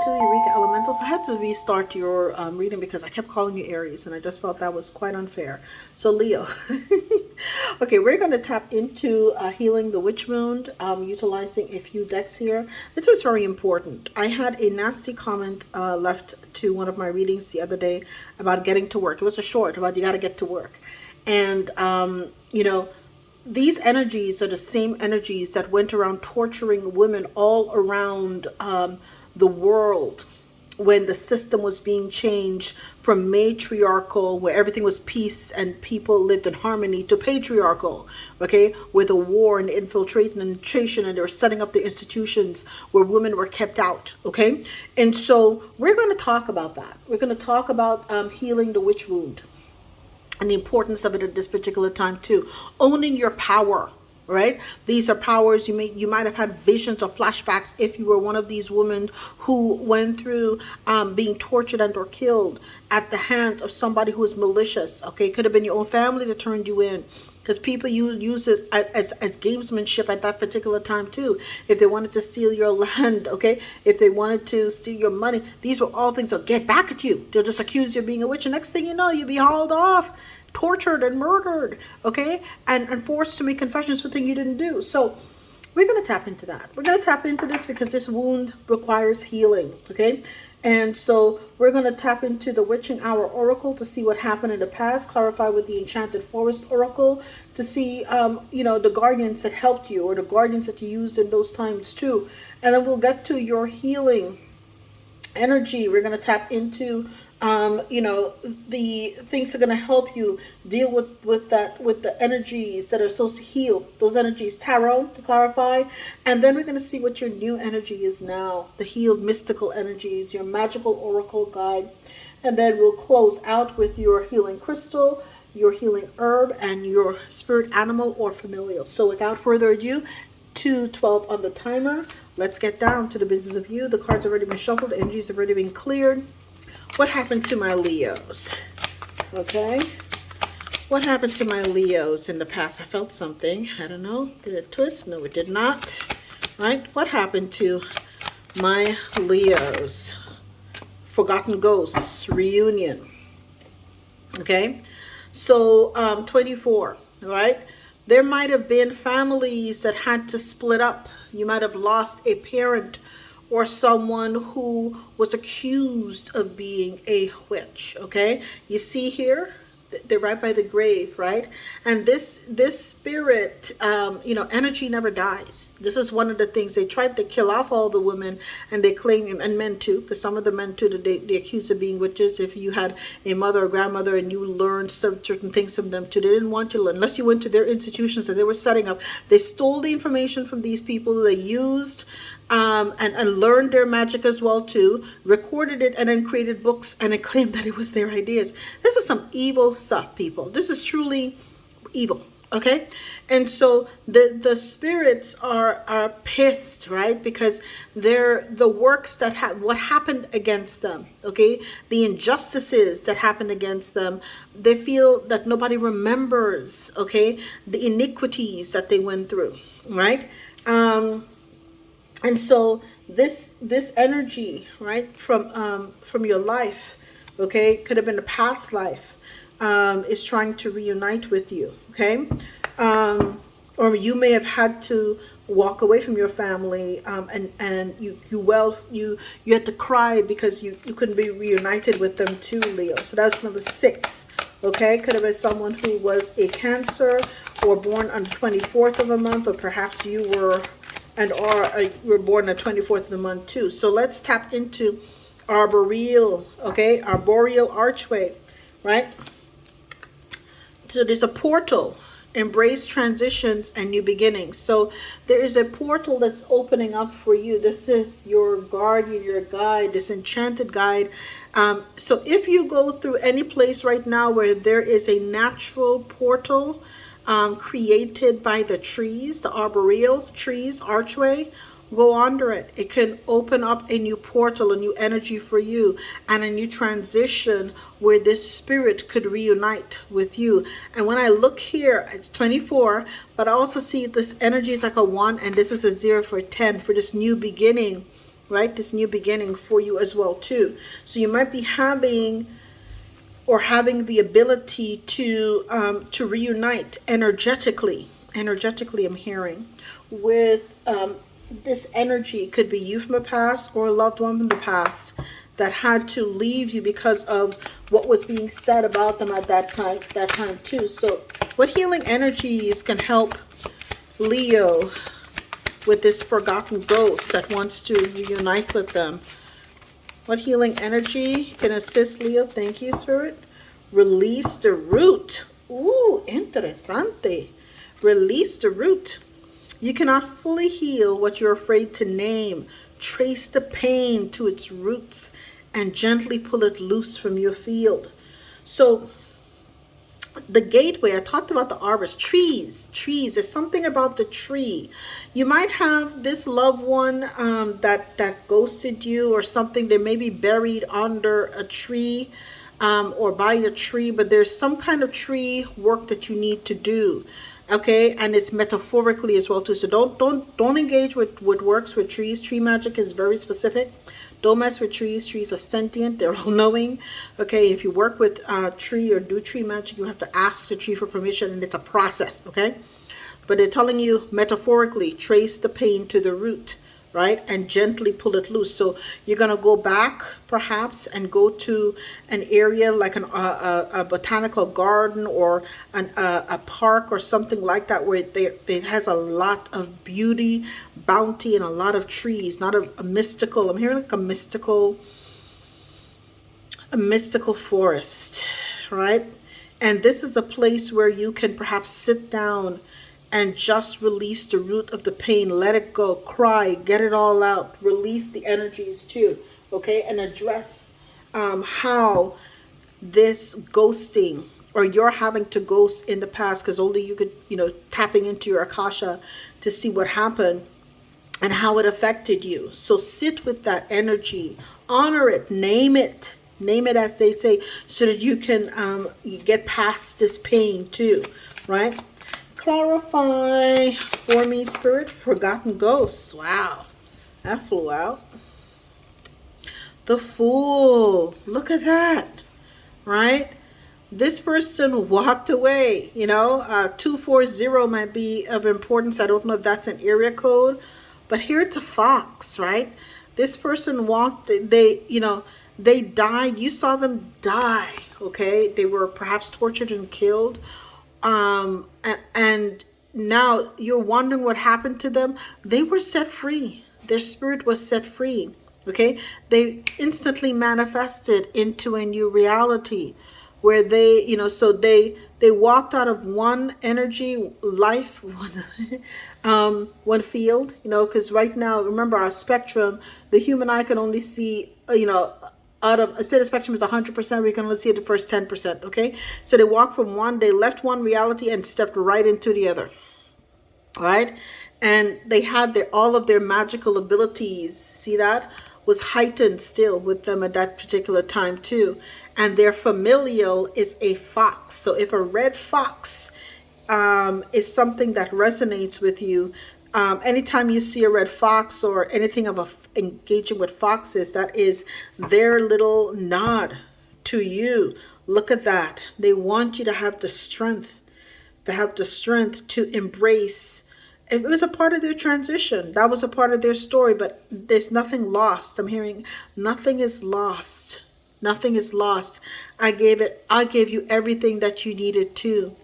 to Eureka Elementals. I had to restart your reading because I kept calling you Aries, and I just felt that was quite unfair. So Leo. Okay, we're going to tap into healing the witch wound, utilizing a few decks here. This is very important. I had a nasty comment left to one of my readings the other day about getting to work. It was a short about you got to get to work. And, you know, these energies are the same energies that went around torturing women all around the world when the system was being changed from matriarchal, where everything was peace and people lived in harmony, to patriarchal, okay, with a war and infiltration and they were setting up the institutions where women were kept out, okay? And so we're going to talk about that. We're going to talk about healing the witch wound and the importance of it at this particular time too. Owning your power, right? These are powers you might have had visions or flashbacks if you were one of these women who went through being tortured and or killed at the hands of somebody who is malicious. Okay, could have been your own family that turned you in, because people use it as gamesmanship at that particular time too. If they wanted to steal your land, okay, if they wanted to steal your money, these were all things that get back at you. They'll just accuse you of being a witch, and next thing you know, you'll be hauled off, tortured and murdered, okay, and forced to make confessions for things you didn't do. So we're going to tap into that. We're going to tap into this because this wound requires healing, okay? And so we're going to tap into the Witching Hour Oracle to see what happened in the past, clarify with the Enchanted Forest Oracle to see, you know, the guardians that helped you or the guardians that you used in those times too. And then we'll get to your healing energy. We're going to tap into you know, the things that are going to help you deal with the energies that are supposed to heal those energies, tarot to clarify. And then we're going to see what your new energy is now, the healed mystical energies, your magical oracle guide. And then we'll close out with your healing crystal, your healing herb, and your spirit animal or familial. So without further ado, 2:12 on the timer. Let's get down to the business of you. The cards have already been shuffled, the energies have already been cleared. What happened to my Leos? Okay. What happened to my Leos in the past? I felt something. I don't know. Did it twist? No, it did not. Right? What happened to my Leos? Forgotten Ghosts reunion. Okay. So 24. Right? There might have been families that had to split up. You might have lost a parent or someone who was accused of being a witch, okay? You see here, they're right by the grave, right? And this spirit, you know, energy never dies. This is one of the things. They tried to kill off all the women, and they claim, and men too, because some of the men too, they accused of being witches. If you had a mother or grandmother and you learned certain things from them too, they didn't want you to learn, unless you went to their institutions that they were setting up. They stole the information from these people. They used and learned their magic as well too, recorded it, and then created books, and it claimed that it was their ideas. This is some evil stuff, people. This is truly evil, okay? And so the spirits are pissed, right? Because they're the works that what happened against them, okay? The injustices that happened against them, they feel that nobody remembers, okay? The iniquities that they went through, right? And so this energy, right, from your life, okay, could have been a past life, is trying to reunite with you, okay? Or you may have had to walk away from your family, and you had to cry because you couldn't be reunited with them too, Leo. So that's number 6. Okay, could have been someone who was a Cancer or born on the 24th of a month, or perhaps you were were born on the 24th of the month too. So let's tap into arboreal, okay, arboreal archway, right? So there's a portal, embrace transitions and new beginnings. So there is a portal that's opening up for you. This is your guardian, your guide, this enchanted guide. So if you go through any place right now where there is a natural portal created by the trees, the arboreal trees, archway, go under it. It can open up a new portal, a new energy for you, and a new transition where this spirit could reunite with you. And when I look here, it's 24, but I also see this energy is like a 1, and this is a 0 for 10 for this new beginning right? This new beginning for you as well too. So you might be having the ability to reunite energetically. Energetically, I'm hearing with this energy. It could be you from the past or a loved one from the past that had to leave you because of what was being said about them at that time too. So what healing energies can help Leo with this forgotten ghost that wants to reunite with them? What healing energy can assist Leo? Thank you, Spirit. Release the root. Ooh, interesante. Release the root. You cannot fully heal what you're afraid to name. Trace the pain to its roots and gently pull it loose from your field. So the gateway, I talked about the arborist, trees, there's something about the tree. You might have this loved one that ghosted you or something. They may be buried under a tree or by a tree, but there's some kind of tree work that you need to do. Okay, and it's metaphorically as well too. So don't engage with what works with trees. Tree magic is very specific. Don't mess with trees. Trees are sentient. They're all knowing. Okay, if you work with tree or do tree magic, you have to ask the tree for permission, and it's a process. Okay, but they're telling you metaphorically, trace the pain to the root, right, and gently pull it loose. So you're gonna go back perhaps and go to an area like a botanical garden or a park or something like that, where it has a lot of beauty, bounty, and a lot of trees. Not a mystical. I'm hearing like a mystical forest, right? And this is a place where you can perhaps sit down and just release the root of the pain. Let it go. Cry. Get it all out. Release the energies too. Okay? And address how this ghosting, or you're having to ghost in the past, because only you could, tapping into your Akasha to see what happened and how it affected you. So sit with that energy. Honor it. Name it. Name it, as they say, so that you can get past this pain too. Right? Clarify for me, Spirit. Forgotten ghosts. Wow, that flew out. The Fool. Look at that, right? This person walked away. 240 might be of importance. I don't know if that's an area code, but here it's a fox, right? This person walked. They died. You saw them die. Okay, they were perhaps tortured and killed. And now you're wondering what happened to them. They were set free. Their spirit was set free. Okay, they instantly manifested into a new reality where they, so they walked out of one energy, life, one field, because right now, remember our spectrum, the human eye can only see, out of, say the spectrum is 100%, we can only see the first 10%, okay? So they walked from one, they left one reality and stepped right into the other, right? And they had all of their magical abilities, see that, was heightened still with them at that particular time too. And their familial is a fox. So if a red fox is something that resonates with you, anytime you see a red fox or anything of engaging with foxes, that is their little nod to you. Look at that. They want you to have the strength, to embrace. It was a part of their transition. That was a part of their story, but there's nothing lost. I'm hearing nothing is lost. Nothing is lost. I gave you everything that you needed to,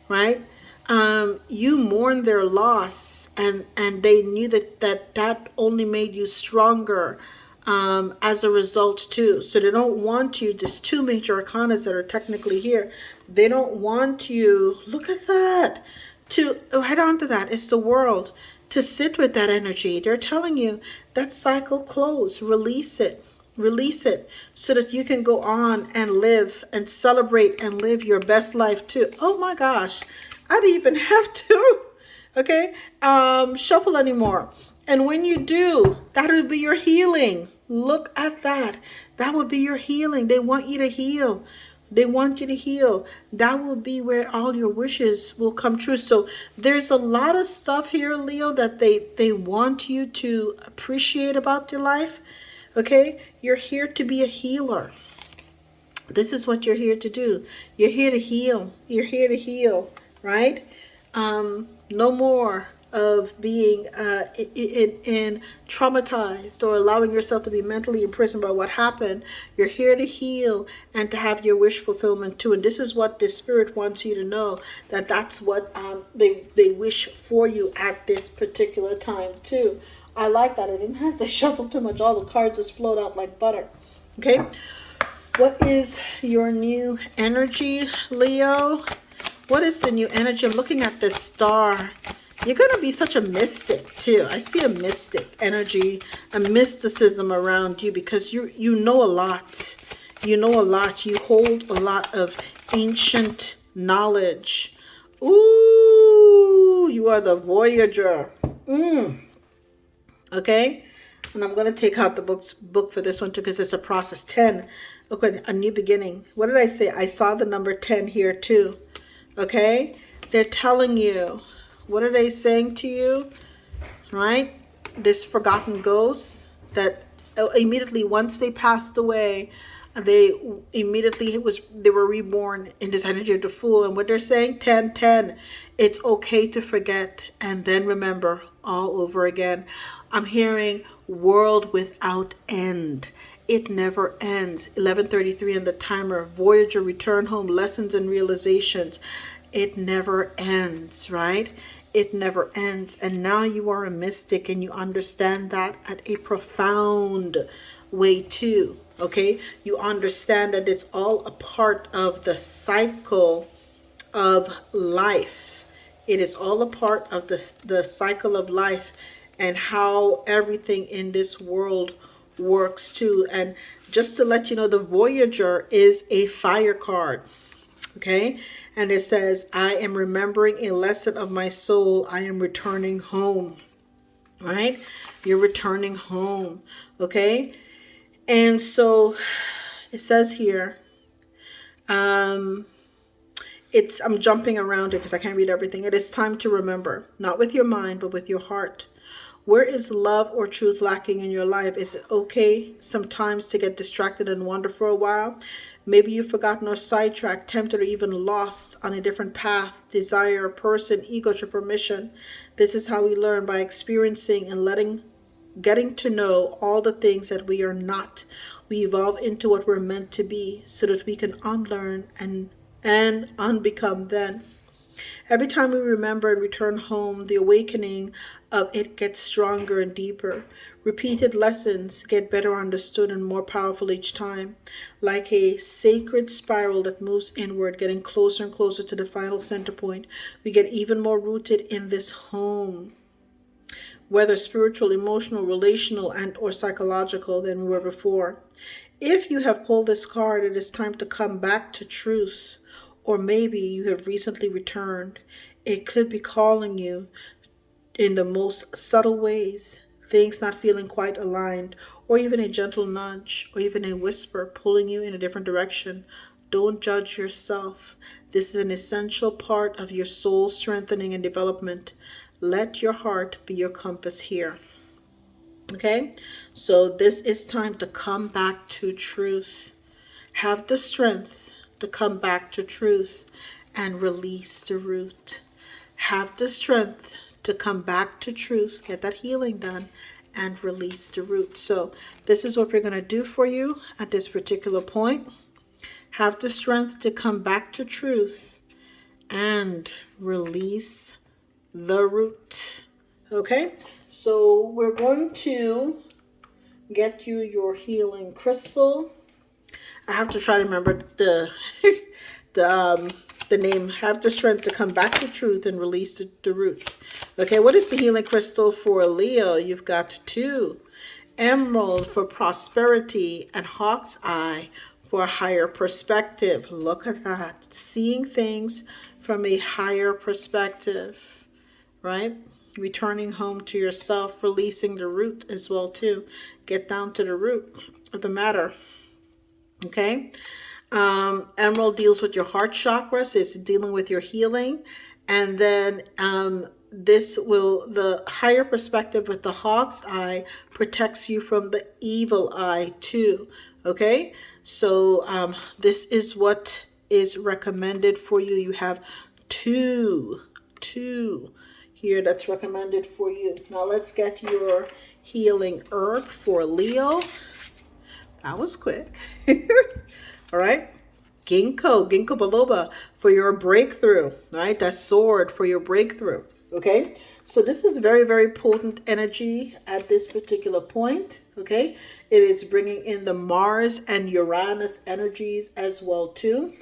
right? You mourned their loss, and they knew that only made you stronger as a result too. So they don't want you, there's two major arcanas that are technically here. They don't want you, look at that, to head on to that. It's the world, to sit with that energy. They're telling you that cycle closed. Release it so that you can go on and live and celebrate and live your best life too. Oh my gosh, I don't even have to shuffle anymore. And when you do, that would be your healing. Look at that. That would be your healing. They want you to heal. They want you to heal. That will be where all your wishes will come true. So there's a lot of stuff here, Leo, that they want you to appreciate about your life. Okay? You're here to be a healer. This is what you're here to do. You're here to heal. You're here to heal, right? No more of being in traumatized or allowing yourself to be mentally imprisoned by what happened. You're here to heal and to have your wish fulfillment too. And this is what this spirit wants you to know, that that's what they wish for you at this particular time too. I like that. I didn't have to shuffle too much. All the cards just flowed out like butter. Okay. What is your new energy, Leo? What is the new energy? I'm looking at this star. You're going to be such a mystic too. I see a mystic energy, a mysticism around you, because you know a lot. You know a lot. You hold a lot of ancient knowledge. Ooh, you are the Voyager. Okay? And I'm going to take out the book for this one too, because it's a process. 10. Look at a new beginning. What did I say? I saw the number 10 here too. Okay? They're telling you. What are they saying to you? Right? This forgotten ghost that immediately once they passed away, they were reborn in this energy of the Fool. And what they're saying, 10, 10, it's okay to forget and then remember all over again. I'm hearing world without end. It never ends. 11:33 on the timer. Voyager, return home, lessons and realizations. It never ends, right? It never ends. And now you are a mystic and you understand that at a profound way too. Okay? You understand that it's all a part of the cycle of life. It is all a part of the cycle of life and how everything in this world works too. And just to let you know, the Voyager is a fire card. Okay? And it says, I am remembering a lesson of my soul. I am returning home. Right? You're returning home. Okay? And so it says here, I'm jumping around it because I can't read everything. It is time to remember, not with your mind, but with your heart. Where is love or truth lacking in your life? Is it okay sometimes to get distracted and wander for a while? Maybe you've forgotten or sidetracked, tempted, or even lost on a different path, desire, person, ego to permission. This is how we learn, by experiencing and getting to know all the things that we are not. We evolve into what we're meant to be so that we can unlearn and unbecome then. Every time we remember and return home, the awakening of it gets stronger and deeper. Repeated lessons get better understood and more powerful each time. Like a sacred spiral that moves inward, getting closer and closer to the final center point, we get even more rooted in this home, whether spiritual, emotional, relational, and or psychological than we were before. If you have pulled this card, it is time to come back to truth. Or maybe you have recently returned. It could be calling you in the most subtle ways, things not feeling quite aligned, or even a gentle nudge, or even a whisper pulling you in a different direction. Don't judge yourself. This is an essential part of your soul strengthening and development. Let your heart be your compass here. Okay? So this is time to come back to truth. Have the strength to come back to truth and release the root. Have the strength to come back to truth, get that healing done, and release the root. So this is what we're going to do for you at this particular point. Have the strength to come back to truth and release the root. Okay, so we're going to get you your healing crystal. I have to try to remember the name. Have the strength to come back to truth and release the root. Okay, what is the healing crystal for Leo? You've got 2. Emerald for prosperity and hawk's eye for a higher perspective. Look at that. Seeing things from a higher perspective, right? Returning home to yourself, releasing the root as well too. Get down to the root of the matter. Okay, Emerald deals with your heart chakra, so it's dealing with your healing. And then the higher perspective with the hawk's eye protects you from the evil eye too. Okay, so this is what is recommended for you. You have two here that's recommended for you. Now let's get your healing herb for Leo. That was quick. All right. Ginkgo biloba for your breakthrough, right? That sword for your breakthrough, okay? So this is very, very potent energy at this particular point, okay? It is bringing in the Mars and Uranus energies as well too,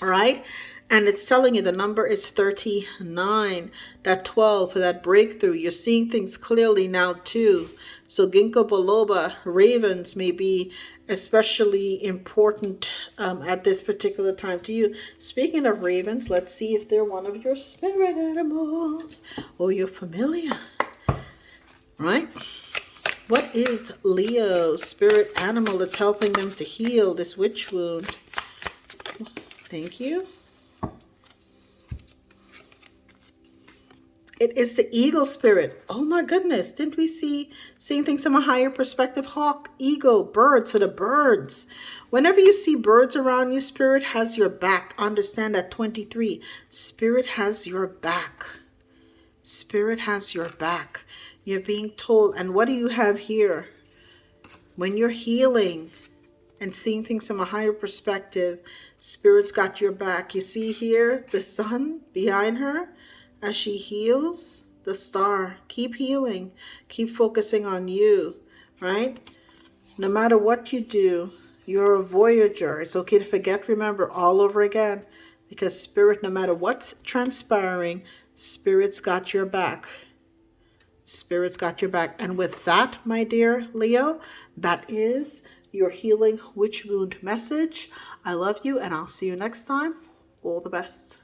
all right? And it's telling you the number is 39, that 12 for that breakthrough. You're seeing things clearly now too. So ginkgo biloba, ravens may be especially important at this particular time to you. Speaking of ravens, let's see if they're one of your spirit animals or your familiar, right? What is Leo's spirit animal that's helping them to heal this witch wound? Thank you. It is the eagle spirit. Oh my goodness. Didn't we seeing things from a higher perspective? Hawk, eagle, birds. So the birds. Whenever you see birds around you, spirit has your back. Understand that 23. Spirit has your back. Spirit has your back. You're being told. And what do you have here? When you're healing and seeing things from a higher perspective, spirit's got your back. You see here the sun behind her? As she heals, the star, keep healing, keep focusing on you, right? No matter what you do, you're a voyager. It's okay to forget, remember, all over again, because spirit, no matter what's transpiring, spirit's got your back. Spirit's got your back. And with that, my dear Leo, that is your healing witch wound message. I love you, and I'll see you next time. All the best.